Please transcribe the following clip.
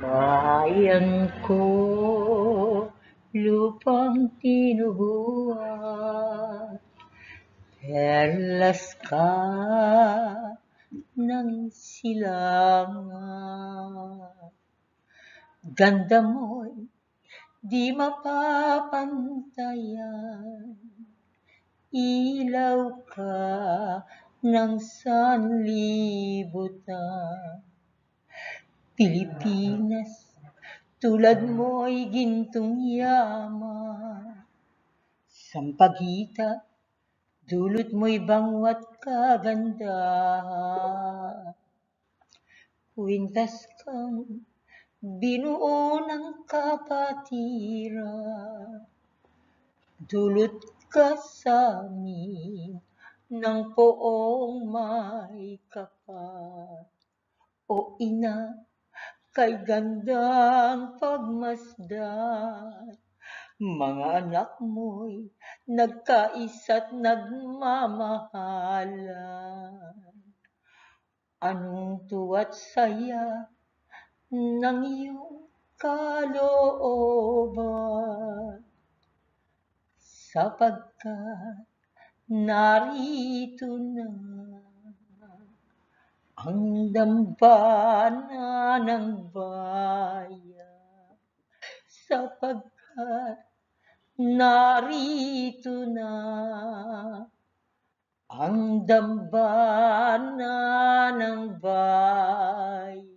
Bayan ko, lupang tinubuan, perlas ka ng silangan. Ganda mo'y di mapapantayan, ilaw ka ng sanlibutan. Pilipinas, tulad mo'y gintong yaman. Sampaguita, dulot mo'y bangwa't kagandahan. Kwintas kang binuo ng kapatiran, dulot ka sa'min ng poong may kapal. O ina, kay gandang pagmasdan, mga anak mo'y nagkaisa't nagmamahalan. Anong tuwa't saya ng iyong kalooban, sapagkat narito na ang dambana ng bayan, sapagkat narito na ang dambana ng bayan.